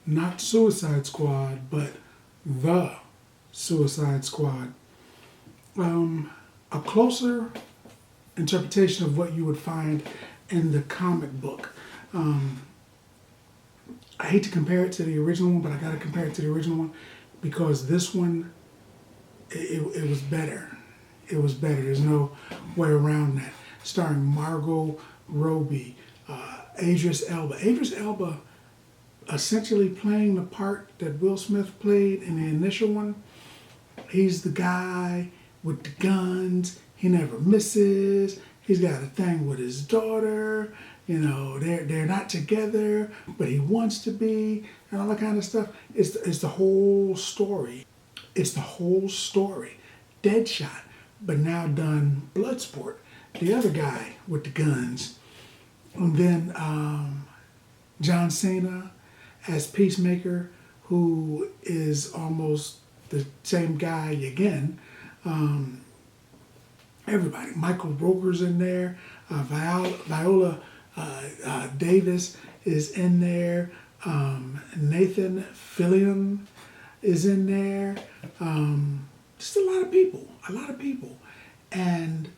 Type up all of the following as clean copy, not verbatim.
Not Suicide Squad, but The Suicide Squad. A closer interpretation of what you would find in the comic book. Um, I hate to compare it to the original one, but I got to compare it to the original one because this one, it was better. It was better. There's no way around that. Starring Margot Robbie, Idris Elba. Idris Elba essentially playing the part that Will Smith played in the initial one. He's the guy with the guns. He never misses. He's got a thing with his daughter. You know, they're not together, but he wants to be, and all that kind of stuff. It's the whole story. It's the whole story. Deadshot, but now done Bloodsport. The other guy with the guns. And then John Cena as Peacemaker, who is almost the same guy again. Everybody. Michael Rooker's in there. Viola Davis is in there. Nathan Fillion is in there. Just a lot of people. A lot of people. And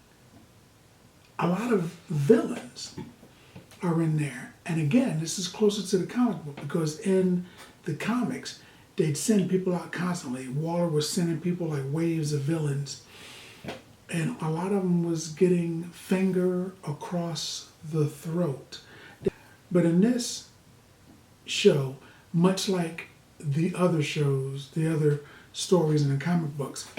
a lot of villains are in there. And again, this is closer to the comic book because in the comics, they'd send people out constantly. Waller was sending people like waves of villains. And a lot of them was getting finger across the throat. But in this show, much like the other shows, the other stories in the comic books,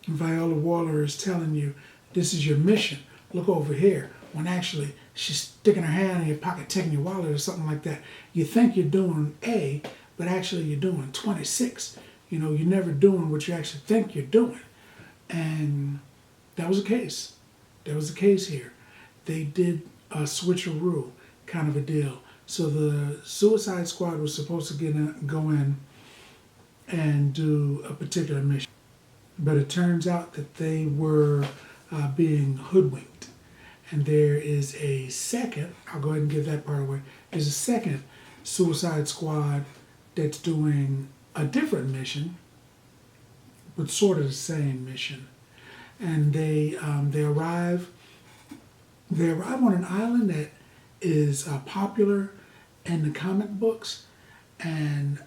Viola Waller is telling you, this is your mission. Look over here. When actually she's sticking her hand in your pocket, taking your wallet or something like that. You think you're doing A, but actually you're doing 26. You know, you're never doing what you actually think you're doing. And that was the case. That was the case here. They did a switcheroo kind of a deal. So the Suicide Squad was supposed to go in and do a particular mission. But it turns out that they were being hoodwinked. And there is a second, I'll go ahead and give that part away, there's a second Suicide Squad that's doing a different mission, but sort of the same mission. And they arrive on an island that is popular in the comic books, and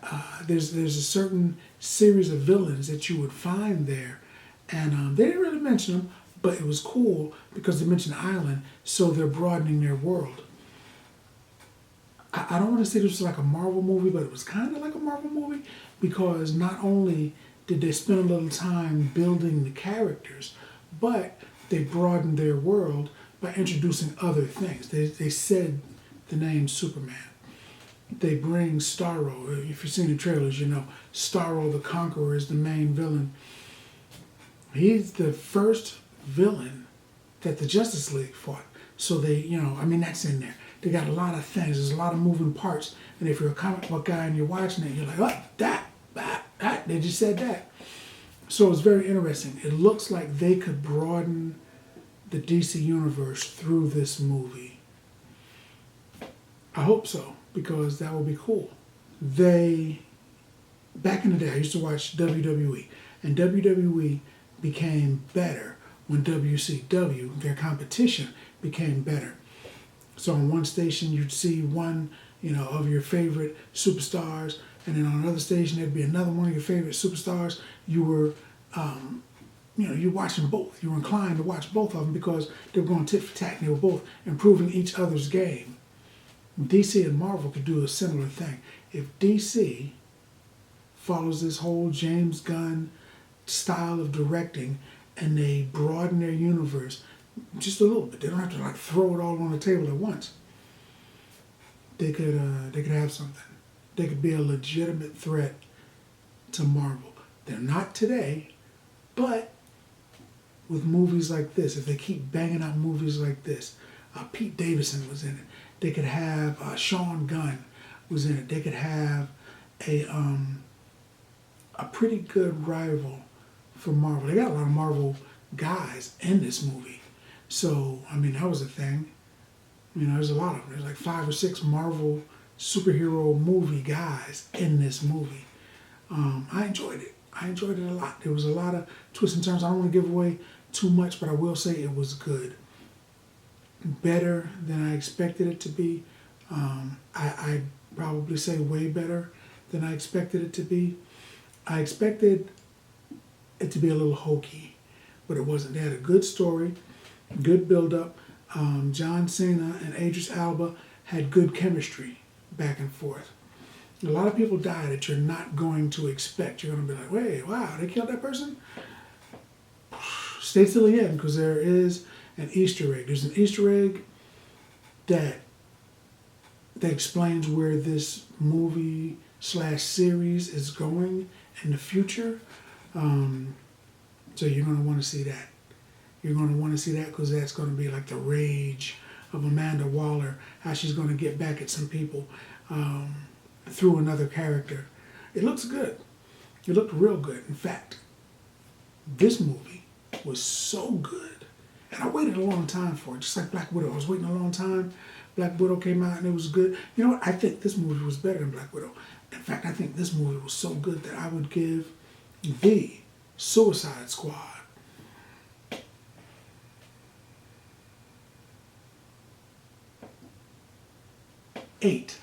there's a certain series of villains that you would find there, and they didn't really mention them, but it was cool because they mentioned the island, so they're broadening their world. I don't want to say this was like a Marvel movie, but it was kind of like a Marvel movie because not only did they spend a little time building the characters, but they broadened their world by introducing other things. They said the name Superman. They bring Starro. If you've seen the trailers, you know Starro the Conqueror is the main villain. He's the first villain that the Justice League fought. So that's in there. They got a lot of things. There's a lot of moving parts. And if you're a comic book guy and you're watching it, you're like, oh, that, they just said that. So it's very interesting. It looks like they could broaden the DC universe through this movie. I hope so, because that will be cool. Back in the day, I used to watch WWE, and WWE became better when WCW, their competition, became better. So on one station, you'd see one, of your favorite superstars, and then on another station, there'd be another one of your favorite superstars. You were, you're watching both. You were inclined to watch both of them because they were going tit for tat, and they were both improving each other's game. DC and Marvel could do a similar thing. If DC follows this whole James Gunn style of directing and they broaden their universe just a little bit, they don't have to throw it all on the table at once. They could have something. They could be a legitimate threat to Marvel. They're not today, but with movies like this, if they keep banging out movies like this, Pete Davidson was in it. They could have Sean Gunn was in it. They could have a pretty good rival for Marvel. They got a lot of Marvel guys in this movie. So, I mean, that was a thing. You know, there's a lot of them. There's like 5 or 6 Marvel superhero movie guys in this movie. I enjoyed it. I enjoyed it a lot. There was a lot of twists and turns. I don't want to give away too much, but I will say it was better than I expected it to be. I probably say way better than I expected it to be. I expected it to be a little hokey, but it wasn't. They had a good story, good build-up. John Cena and Idris Elba had good chemistry back and forth. A lot of people die that you're not going to expect. You're going to be like, wait, wow, they killed that person? Stay till the end, because there is an Easter egg. There's an Easter egg that explains where this movie / series is going in the future. So you're going to want to see that. You're going to want to see that because that's going to be like the rage of Amanda Waller, how she's going to get back at some people through another character. It looks good. It looked real good. In fact, this movie was so good. And I waited a long time for it, just like Black Widow. I was waiting a long time. Black Widow came out and it was good. You know what? I think this movie was better than Black Widow. In fact, I think this movie was so good that I would give The Suicide Squad 8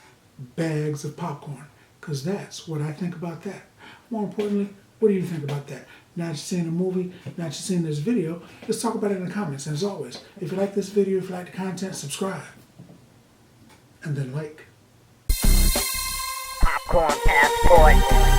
bags of popcorn, because that's what I think about that. More importantly, what do you think about that? Now that you've seen the movie, now that you've seen this video, let's talk about it in the comments. And as always, if you like this video, if you like the content, subscribe. And then like. Popcorn Passport.